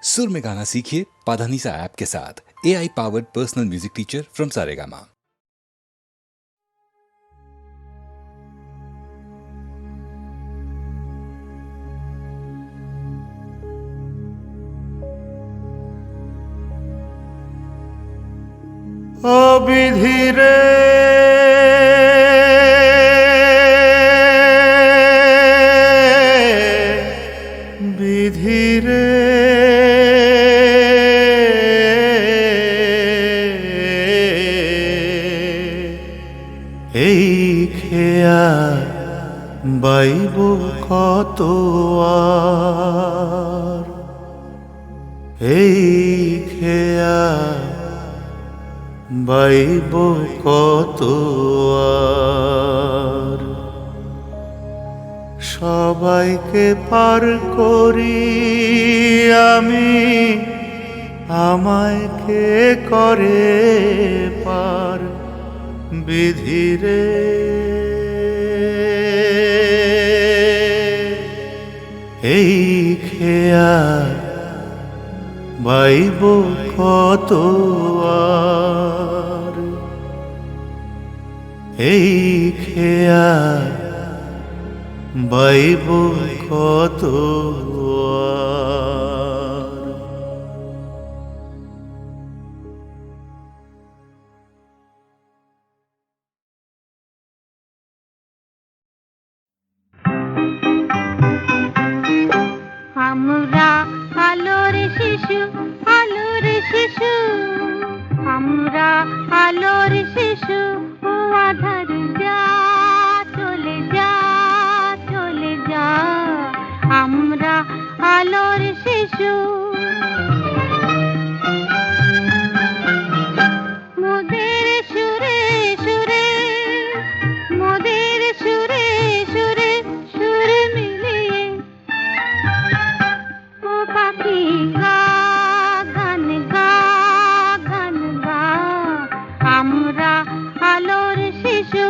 सुर में गाना सीखिए पाधानीसा ऐप के साथ। AI powered personal music teacher from Saregama. অবিধিরে বিধিরে এই খেয়া বাইব কত আর, এই খেয়া বাইব কত আর। সবাইকে পার করি আমি, আমায় কে করে পার বিধিরে। এই খেয়া বাইব কত আর, এই খেয়া বাইব কত আর। আমরা আলোর শিশু, আলোর শিশু, আমরা আলোর শিশু। ও আধার যা চলে যা, চলে যা, আমরা আলোর শিশু। মোদের সুরে সুরে, মোদের সুরে সুরে, সুর মিলিয়ে ও পাখি গা গান গা, গান গা, আমরা আলোর শিশু।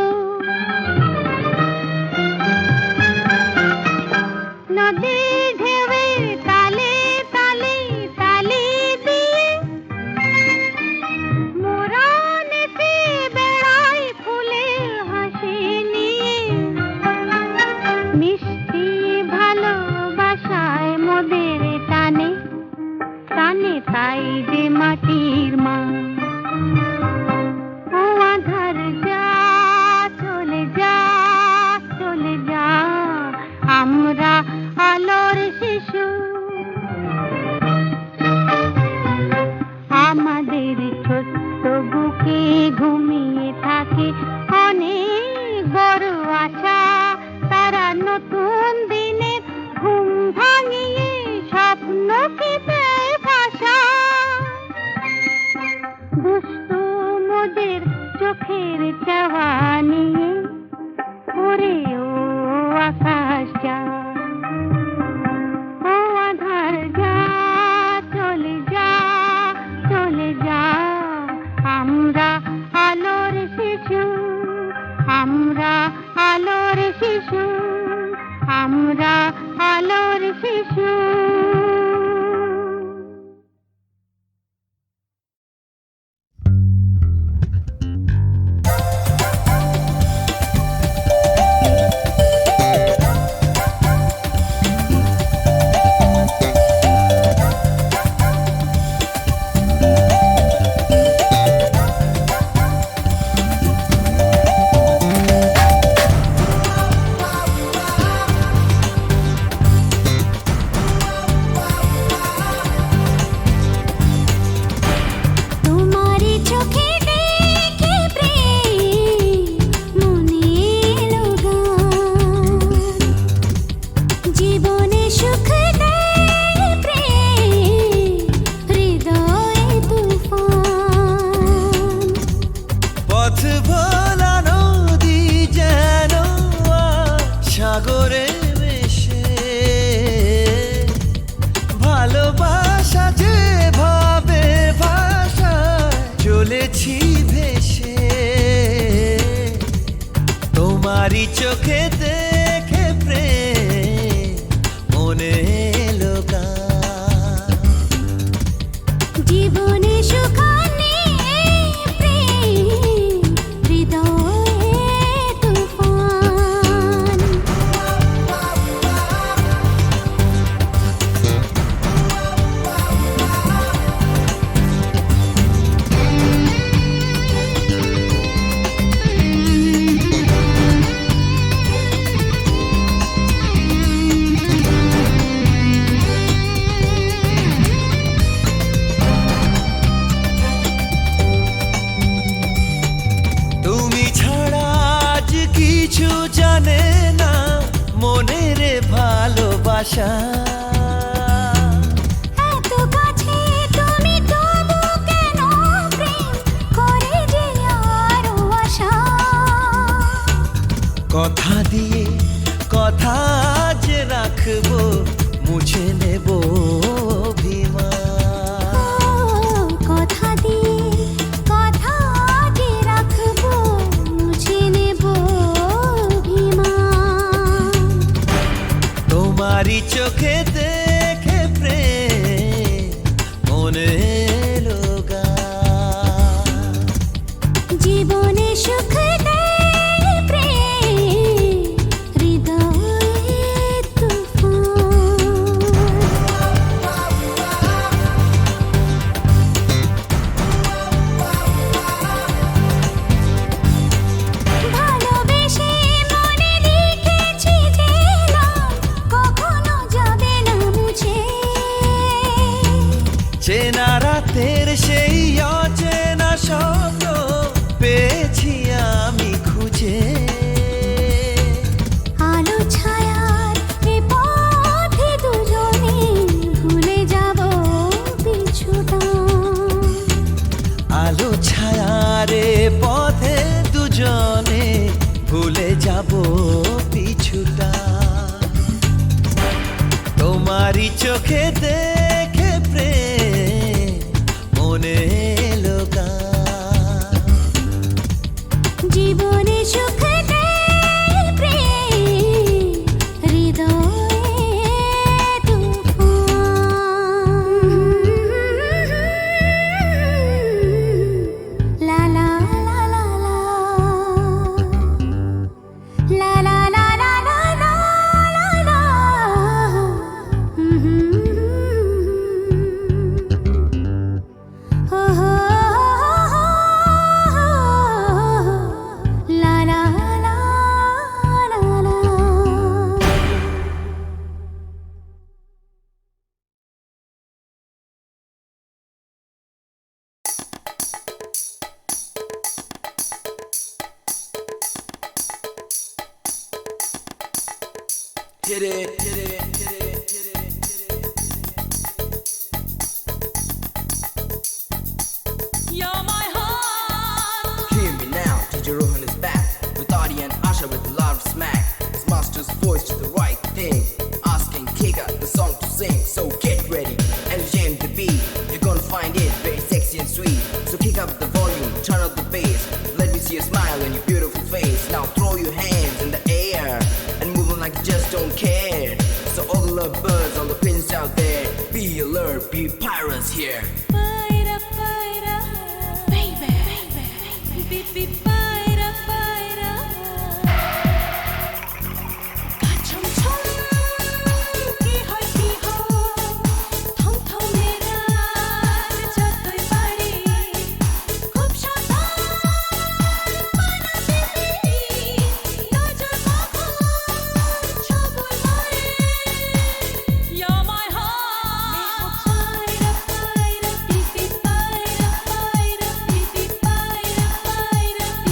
নদী ঢেউয়ে তালে তালে তালি দিয়ে মোরা নেচে বেড়াই ফুলে হাসি নিয়ে। মিষ্টি ভালোবাসায় মোদের টানে টানে, তাই যে মাটির মা। ও আধার যা চলে যা, চলে যা, আমরা আলোর শিশু। আমাদের ছোট্ট বুকে ঘুমিয়ে থাকে অনেক বড় আশা। তারা নতুন দিনের ঘুম ভাঙিয়ে স্বপ্নকে দেয় ভাষা। দুষ্টু মোদের চোখের চাওয়া নিয়ে ওরে ও আকাশ যা। ও আধার যা চলে যা, চলে যা, আমরা আলোর শিশু। আমরা আলোর শিশু, আমরা আলোর শিশু। তোমারই চোখে দেখে প্রেম মনে এলো গান। আশা এত কাছে তুমি তবু কেন প্রেম করে যে আরো আশা কথা দিয়ে কথা যে রাখবো মুছে নেব অভিমান কথা দিয়ে কথা যে রাখবো মুছে নেব অভিমান তোমারই চোখে দেখে প্রেম মনে এলো গান। জীবনে সুখ দেয় প্রেম হৃদয়ে তুফান ভালোবেসে মনে লিখেছি যে নাম কখনো যাবে না মুছে চেনা রাতের সেই অচেনা শব্দ পেয়েছি আমি খুঁজে আলো ছায়ার এ পথে দুজনে ভুলে যাব পিছুটা আলো ছায়ারে পথে দুজনে ভুলে যাব পিছুটা তোমারই চোখে দেখে প্রেম মনে এলো গান। জীবনে সুখ দেয় প্রেম হৃদয়ে তুফান লা লা লা লা লা লা লা লা লা লা লা লা ho ho la la la la la Hit it, hit it, hit it, hit it, hit it. You're my heart. Hear me now, DJ Rohan is back with Adi and Asha with a lot of smack. His master's voice to the right thing, asking Kika the song to sing. So get ready and jam the beat. You're gonna find it very sexy and sweet. So kick up the volume, turn up the bass. Let me see a smile on your beautiful face. Now throw your hands in the air and move on like you just don't care. So all the love birds, all the pigeons out there, be alert, be pirates here. Paira, paira, baby, beep, beep, paira, paira. Kacham cham, ki hoy, thom thom mera jatoi pari, khub shatan bana dili, nojor kachon chobol mare. You're my heart. Paira, paira, beep, beep, paira, paira, beep, beep, paira, paira, beep,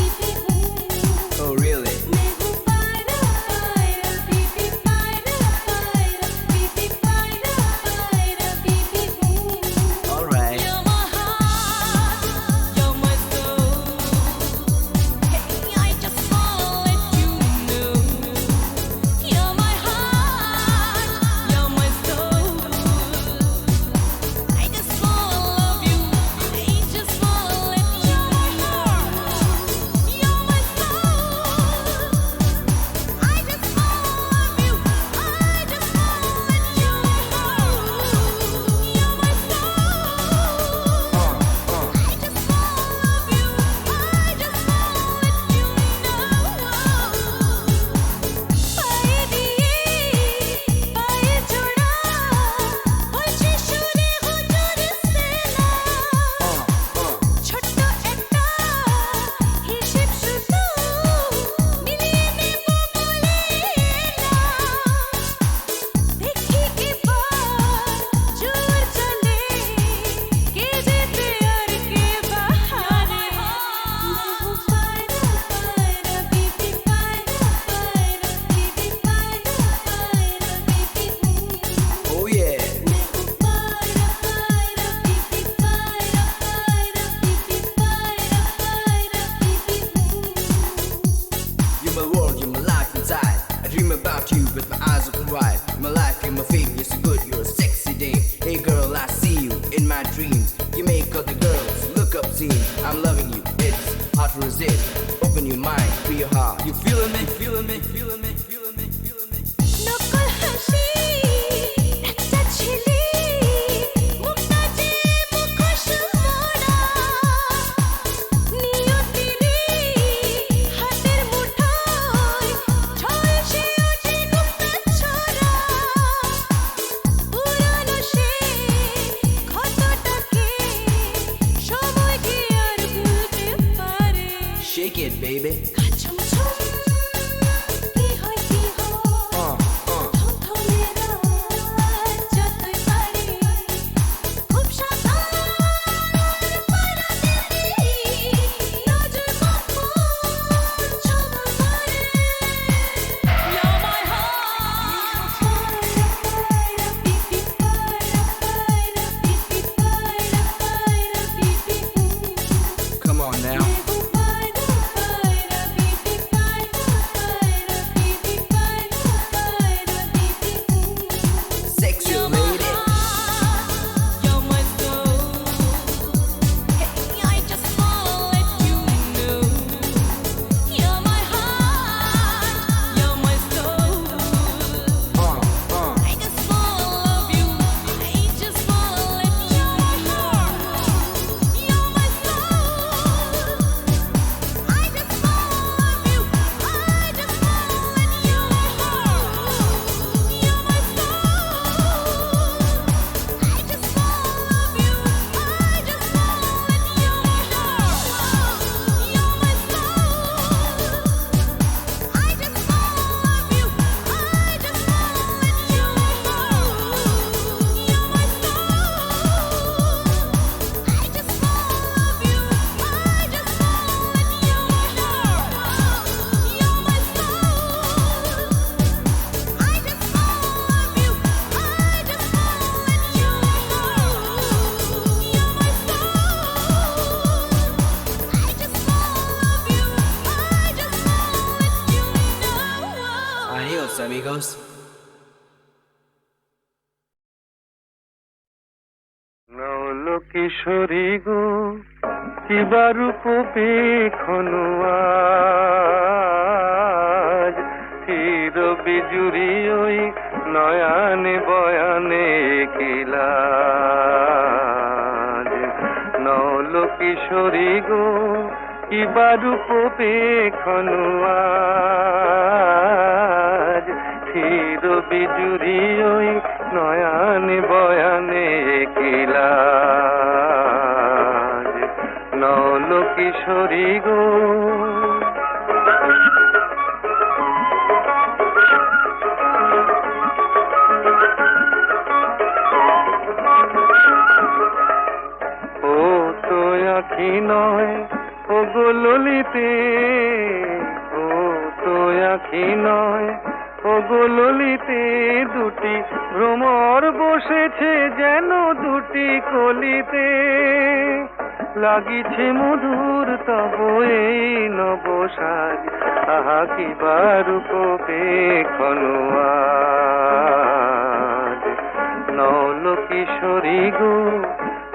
resist. Open your mind, free your heart. You feeling me? Feeling me? Feeling me? Feeling me? Feeling me? নকল হাসি একটা ছেলে মুখটা যে মুখোশ মোড়া নিয়তিরে হাতের মুঠোয় ঝলসে ওঠে গুপ্ত ছড়া পুরানো সে ক্ষতটাকে সময় কি আর ভুলতে পারে Shake it, baby. ছমছম কি হয় থমথমে রাত যতই পারে খুব সাবধান পারা দিবি নজর কখন ছবল মারে You're my heart pipi para pipi Come on now. Sexy lady. You're my soul. Hey, I just wanna let you know. You're my heart. You're my soul. I just wanna love you. I just wanna let you know. You're my soul. I just wanna love you. I just wanna let you know. You're my soul. I just wanna love you. I just wanna let you know. You're my soul. I just wanna love you. I just wanna let you know. You're my soul. I just wanna love you. I just wanna let you know. You're my soul. I just wanna love you. I just wanna let you know. You're my soul. I just wanna love you. I just wanna let you know. Adios, amigos. নল কিশোরী গো কিবা রূপ পেখনু আজ চির বিজুরি ওই নয়ানে বয়ানে কিলাজ নল কিশোরী গো কিবা রূপ পেখনু আজ চির বিজুরি ওই নয়ানে বয়ানে কিলাজ নল কিশোরী গো ও তো আখি নয় ও গো ললিতে ও তো আখি নয় ও গো ললিতে দুটি ভ্রমর বসেছে যেন দুটি কলিতে লাগিছে মধুর তব এই নবসাজ আহা কি বারূপ পেখনু আজ নল কিশোরী গো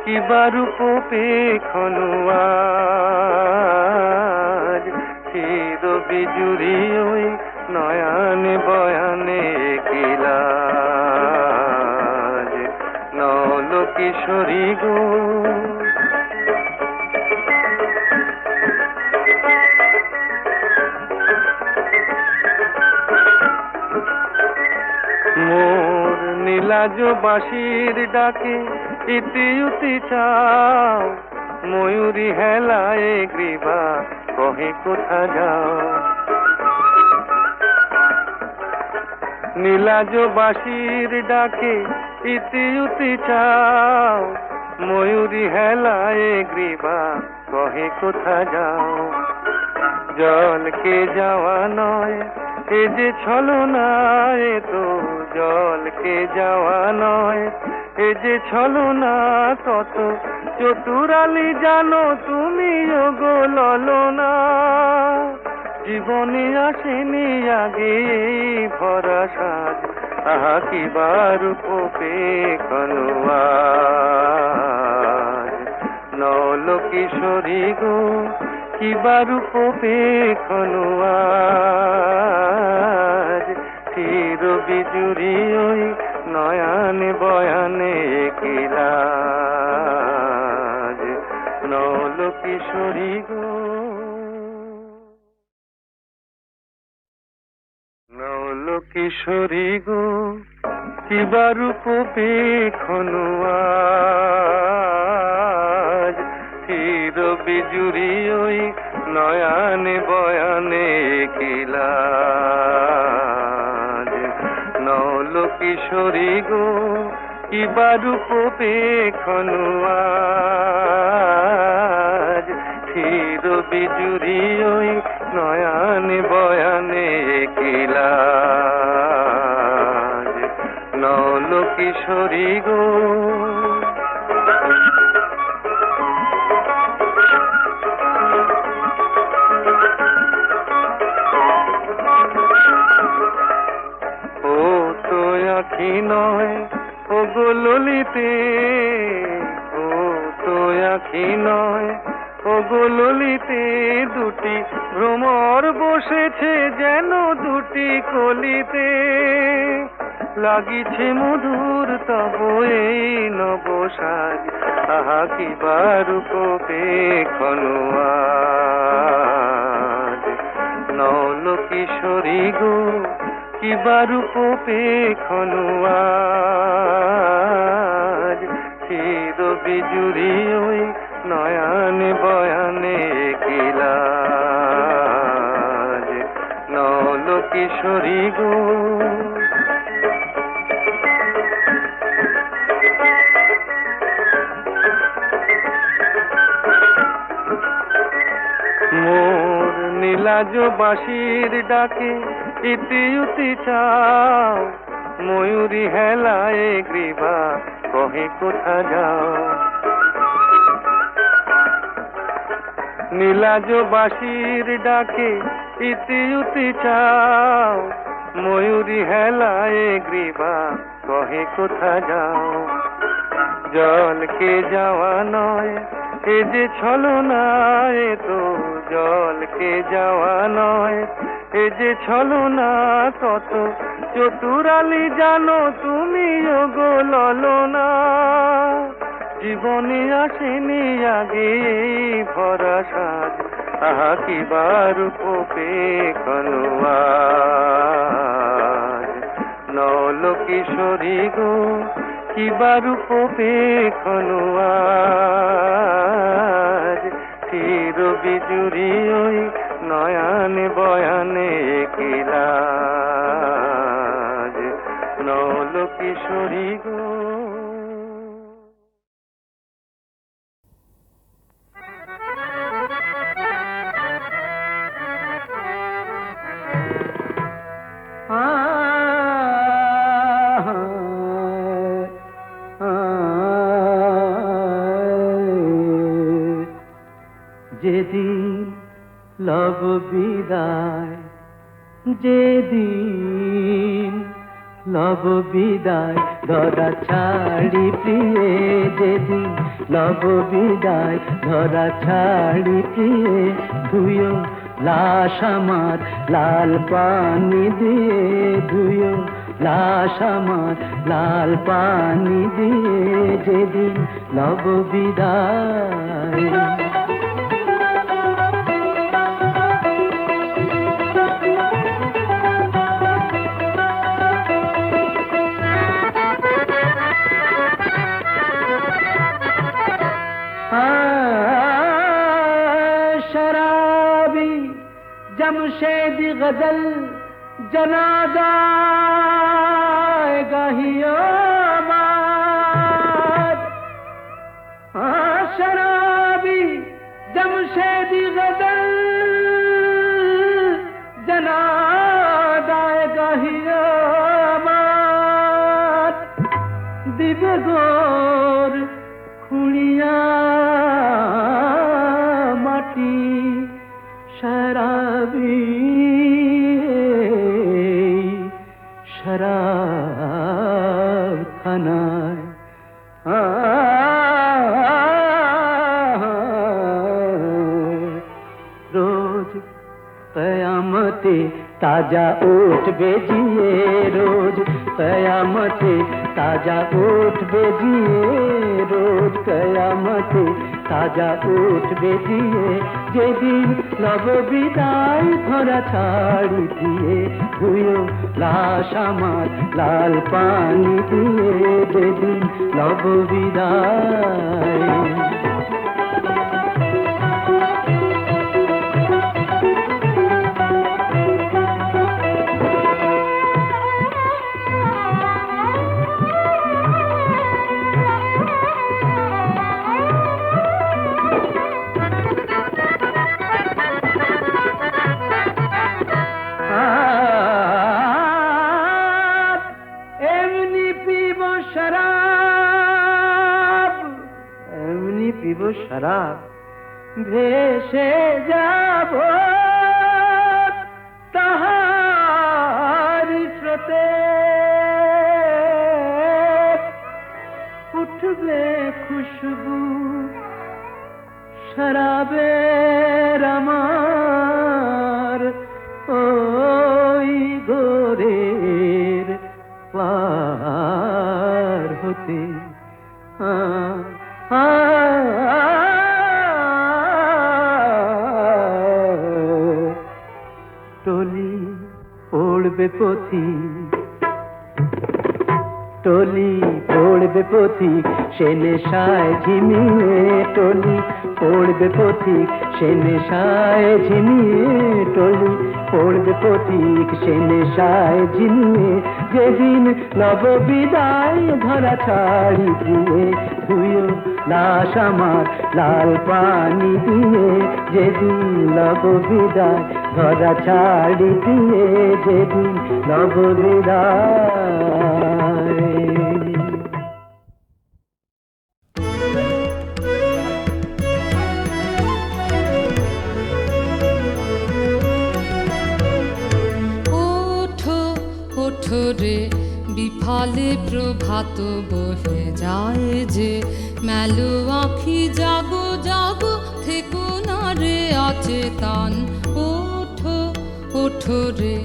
কি বারূপ পেখনু আজ চির বিজুরি ওই নয়ানে বয়ানে কিলাজ নল কিশোরী গো মোর নীলাজ বাঁশির ডাকে ইতি উতি চাও ময়ূরী হেলায় গ্রীবা কহে কোথা যাও নীলাজ বাঁশির ডাকে ইতি উতি চাও ময়ূরী হেলায় গ্রীবা কহে কোথা যাও জলকে যাওয়া নয় এ যে ছলনা এ তো জলকে যাওয়া নয় এ যে ছলনা কত চতুরালি জানো তুমি গো ললনা জীবনে আসেনি আগে এই ভরা সাজ আহা কি বারূপ পেখনু আজ নল কিশোরী গো কিবা রূপ পেখনো আজ চির বিজুরি ওই নয়ানে বয়ানে কিলাজ নল কিশোরী গো নল কিশোরী গো কিবা রূপ পেখনো আজ চির বিজুরি ওই নয়ানে বয়ানে কিলাজ নল কিশোরী গো কিবা রূপ পেখনো আজ চির বিজুরি ওই নয়ানে বয়ানে কিলাজ নল কিশোরী গো ও তো আখি নয় ও গো ললিতে ও তো আখি নয় ও গো ললিতে দুটি ভ্রমর বসেছে যেন দুটি কলিতে লাগিছে মধুর তব এই নবসাজ আহা কিবা রূপ পেখনো আজ নল কিশোরী গো কিবা রূপ পেখনো আজ চির বিজুরি ওই নয়ানে বয়ানে কিলাজ নল কিশোরী গো মোর নীলাজ বাঁশির ডাকে ইতি উতি চাও ময়ূরী হেলায় গ্রীবা কহে কোথা যাও নীলাজ বাঁশির ডাকে ইতি উতি চাও ময়ূরী হেলায় গ্রীবা কহে কোথা যাও জলকে যাওয়া নয় এ যে ছলনা এ তো জলকে যাওয়া নয় এ যে ছলনা কত চতুরালি জানো তুমি গো ললনা জীবনে আসেনি আগে ভরা সাজ আহা কিবা রূপ পেখনো আজ নল কিশোরী গো কিবা রূপ পেখনো আজ চির বিজুরি ওই নয়ানে বয়ানে কিলাজ নল কিশোরী গো যেদিন লব বিদায় যেদিন লব বিদায় ধরা ছাড়ি প্রিয়ে যেদিন লব বিদায় ধরা ছাড়ি প্রিয়ে ধুয়ো লাশ আমার লাল পানি দিয়ে ধুয়ো লাশ আমার লাল পানি দিয়ে যেদিন লব বিদায় शराबी जमशेद गजल जनादा गाहियो शराबी जमशेद गजल जनादा गाहियो दिव्य गोर खुड़िया माटी शराबी शराब खानाय कयामते ताजा ओठ बेजिए रोज कयामते ताजा ओठ बेजिए रोज कयामते ताजा ओठ बेजिए যেদিন লব বিদায় ধরা ছাড়ি দিয়ে ধুয়ো লাশ আমার লাল পানি দিয়ে যেদিন লব বিদায় शराब ভেসে যাব তাহার স্রোতে উঠবে খুশবু শরাবের আমার ওই গোরের পার হতে टोली पड़बे पथी टोली पड़बे पथी से नेशाय झिमिए टोली पड़बे पथी से नेशाय झिमिए टोली पड़बे पथिक से नेशाय झिमिए যেদিন নব বিদায় ধরা ছাড়ি দিয়ে ধুয়ো লাশ আমার লাল পানি দিয়ে যেদিন নব বিদায় ধরা ছাড়ি দিয়ে যেদিন নব বিদায় রে বিফলে প্রভাত বহে যায় যে মেলো আঁখি জাগো জাগো থেকো না রে অচেতন ওঠো ওঠো রে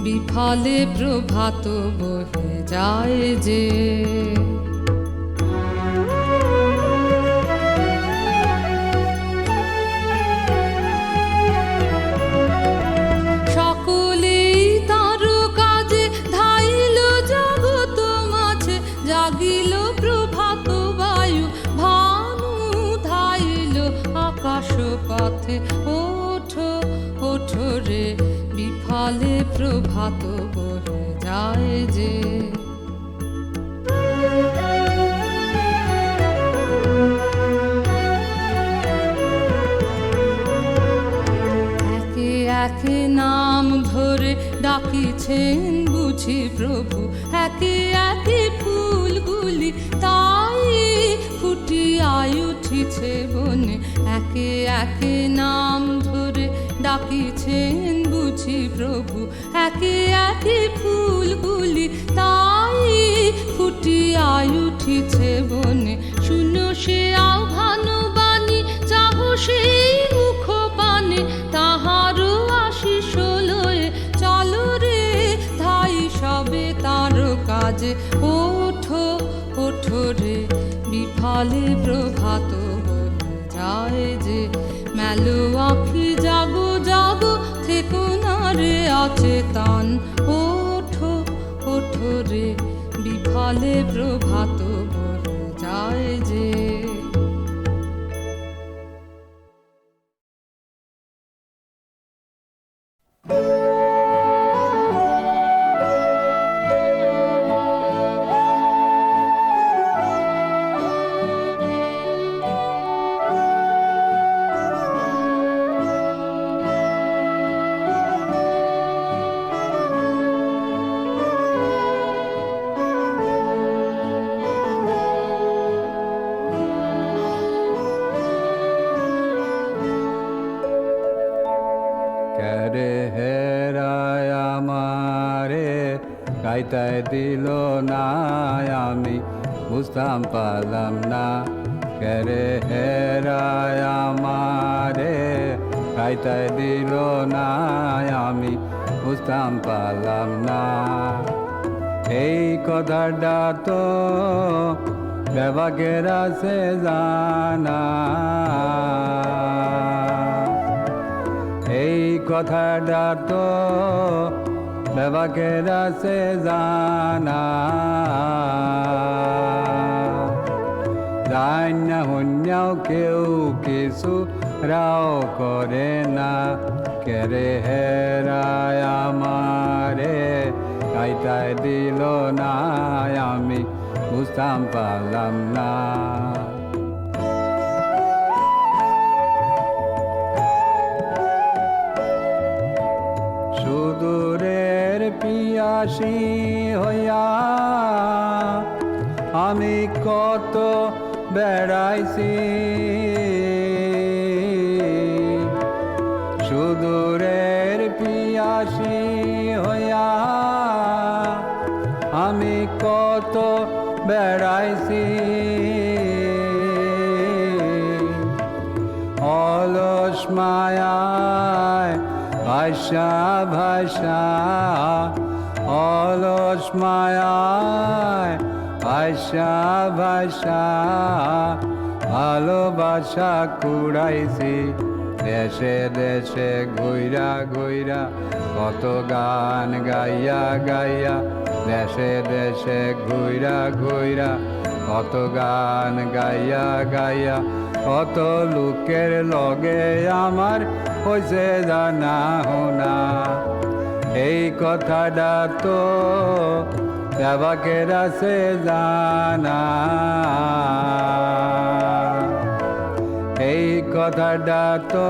বিফলে প্রভাত বহে যায় যে পথে ওঠো ওঠো রে বিফলে প্রভাত বহে যায় যে একে একে নাম ধরে ডাকিছেন বুঝি প্রভু একে একে ফুলগুলি তাই ফুটিয়ায় উঠিছে বনে একে একে নাম ধরে ডাকিছেন বুঝি প্রভু একে একে ফুলগুলি তাই ফুটিয়ায় উঠিছে বনে শুনো সে আহ্বান বাণী চাহ সেই মুখ পানে তাহারও আশিস লয়ে চলো রে ধাই সবে তার কাজে ওঠো ওঠো রে বিফলে প্রভাত যায় যে মেলো আঁখি জাগো জাগো থেকো না রে অচেতন ওঠো ওঠো রে বিফলে প্রভাত যায় যে গাইতে দিল না আমি বুঝতাম পারলাম না কেরে হেরায় আমারে গাইতে দিল না আমি বুঝতাম পারলাম না। এই কথাটা তো বেবাকের আছে জানা, এই কথাটা তো বেবাকের আছে জানা। জান না হন্যাও কেউ কিছু রাও করে না, কেরে হেরায় আমারে কাইটায় দিল না, আমি বুঝতাম পারলাম না। সুদূরের পিয়াসী হইয়া আমি কত বেড়াইছি, সুদূরের পিয়াসী হইয়া আমি কত বেড়াইছি। অলস মায়ায় ভাষা ভাষা, অলস মায়ায় ভাষা ভাষা, ভালোবাসা কুড়াইছি। দেশে দেশে ঘুইরা ঘুইরা কত গান গাইয়া গাইয়া, দেশে দেশে ঘুইরা ঘুইরা কত গান গাইয়া গাইয়া, কত লোকের লগে আমার হইছে জানা হোনা। এই কথাটা তো দেবাকের আছে জানা, এই কথাটা তো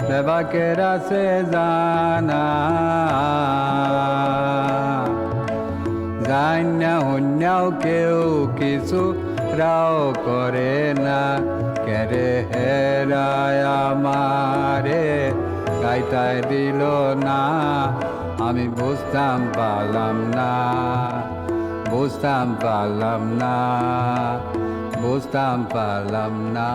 দেবাকের আছে জানা। জান না হন্যাও কেউ কিছু রাও করে না, কেরে হেরায় আমারে গাইতায় দিল না, আমি বুঝতাম পারলাম না, বুঝতাম পারলাম না, বুঝতাম পারলাম না।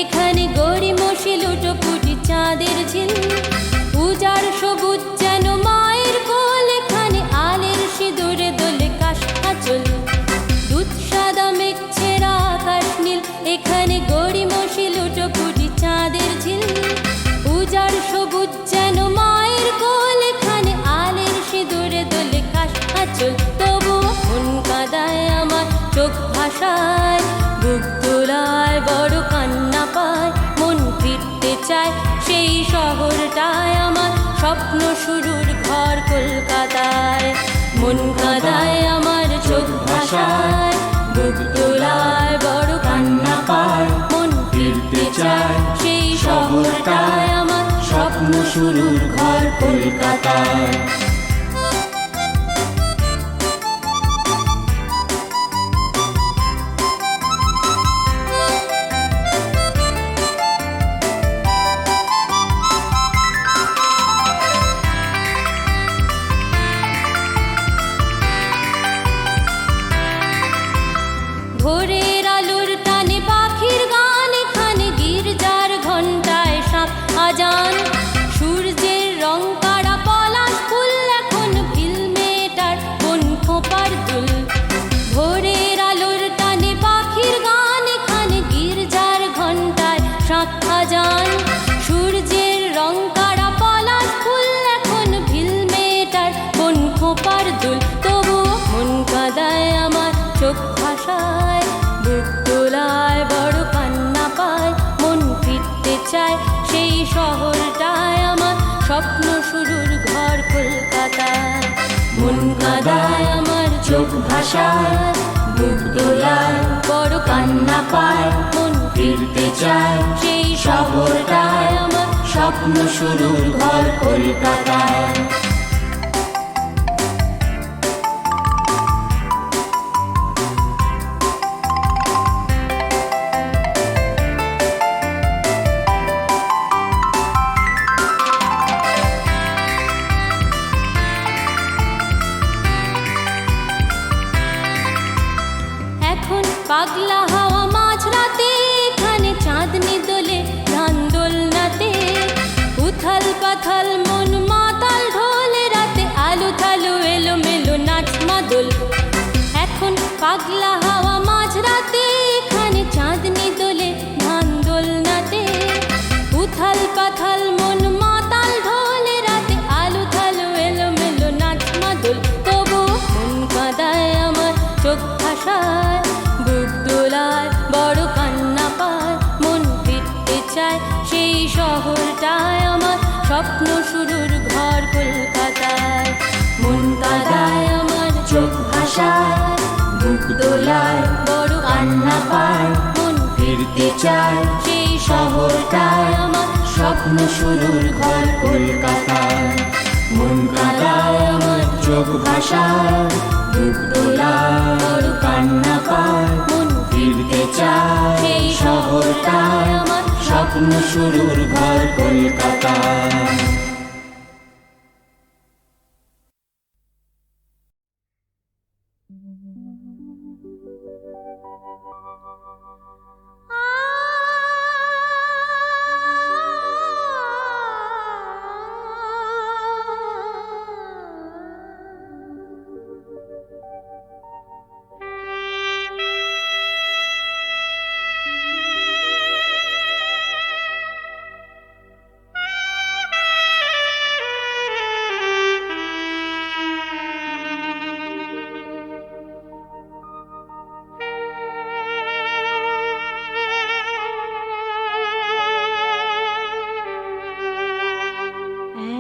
এখানে গড়িমসি লুটোপুটি চাঁদের ঝিল, উজাড় সবুজ যেন মায়ের কোল, এখানে আলের সিঁদুরে দোলে কাশ আঁচল। দুধ সাদা মেঘ ছেঁড়া আকাশ নীল, এখানে গড়িমসি লুটোপুটি চাঁদের ঝিল, উজাড় সবুজ যেন মায়ের কোল, এখানে আলের সিঁদুরে দোলে কাশ আঁচল। তবুও মন কাঁদায় আমার, চোখ ভাসায়, বুক দোলায়, বড় কান্না পায়, মন ফিরতে চায় সেই শহরটায় আমার, স্বপ্ন শুরুর ঘর কলকাতায়। মন কাঁদায় আমার, চোখ ভাসায়, বুক দোলায়, বড় কান্না পায়, মন ফিরতে চায় সেই শহরটায় আমার, স্বপ্ন শুরুর ঘর কলকাতায়। ভোরের আলোর টানে পাখির গান, এখানে গির্জার ঘণ্টায় শাঁখ আজান, সূর্যের রং কাড়া পলাশ ফুল, এখন ফিল্মেটার কোন খোপার দুল। ভোরের আলোর টানে পাখির গান, এখানে গির্জার ঘণ্টায় শাঁখ আজান, সূর্যের রং কাড়া পলাশ ফুল, এখন ফিল্মেটার কোন খোপার দুল। তবুও মন কাঁদায় আমার, চোখ ভাসায়, বুক দোলায়, বড় কান্না পায়, মন ফিরতে চায় সেই শহরটায় আমার, স্বপ্ন শুরুর ঘর কলকাতায়। মন কাঁদায় আমার, চোখ ভাসায়, বুক দোলায়, বড় কান্না পায়, মন ফিরতে চায় সেই শহরটায় আমার, স্বপ্ন শুরুর ঘর কলকাতায়। পাগলা হাওয়া মাঝরাতে, এখানে চাঁদনি দোলে ধান দোলনাতে, উথাল পাথাল মন মাতাল ঢোলে, রাতে আলু থালু এলো মেলো নাচ মাদল। এখন পাগলা হাওয়া মাঝরাতে, এখানে চাঁদনি দোলে ধান দোলনাতে, উথাল পাথাল মন মাতাল ঢোলে, রাতে আলু থালু এলো মেলো নাচ মাদল। তবু মন কাঁদায় আমার, চোখ ভাসায়, বুক দোলায়, বড় কান্না পায়, মন ফিরতে চায় সেই শহরটায় আমার, স্বপ্ন শুরুর ঘর কলকাতায়। মন কাঁদায় আমার, চোখ ভাসায়, বুক দোলায়, বড় কান্না পায়, মন ফিরতে চায় সেই শহরটায় আমার, স্বপ্ন শুরুর ঘর কলকাতায়। মন কাঁদায় আমার, চোখ ভাসায়, বুক দোলায়, বড় কান্না পায়, মন ফিরতে চায় সেই শহরটায় আমার, স্বপ্ন শুরুর ঘর কলকাতায়।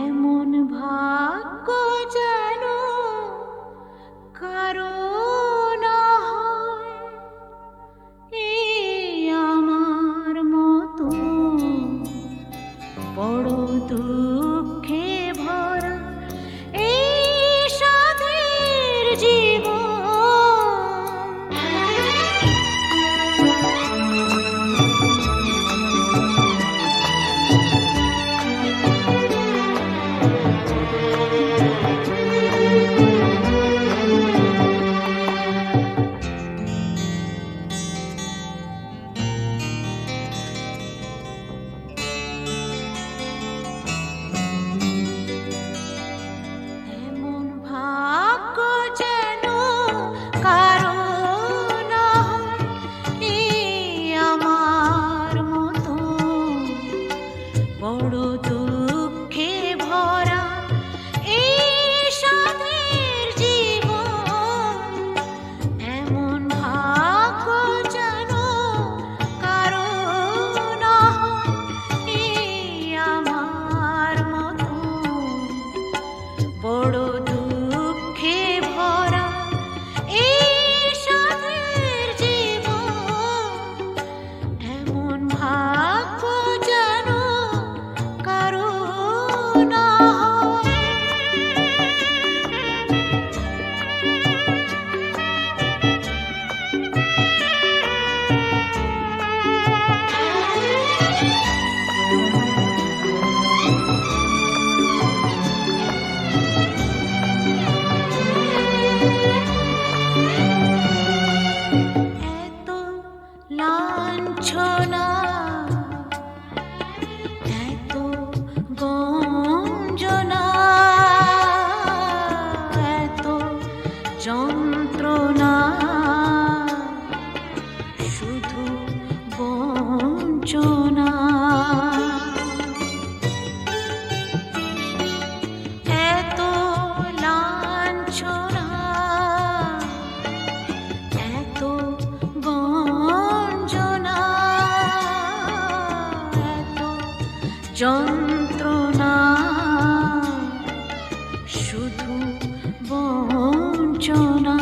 এমন ভাগ্য যেন কারো না হয়, এই আমার মতো বড় দুঃখে ভরা এই সাধের জীবন। এমন ভাগ্য যেন কারো না হয়, এই আমার মতো বড় দুঃখে ভরা এই সাধের জীবন। এমন ভাগ্য যেন কারো না হয়, এই আমার মতো বড় দুঃখে ভরা এই সাধের জীবন। এমন ভাগ্য যেন কারো না হয়। এত লাঞ্ছনা, এত গঞ্জনা, এত যন্ত্রণা, শুধু বঞ্চনা। এত লাঞ্ছনা, এত গঞ্জনা, এত যন্ত্রণা, শুধু বঞ্চনা।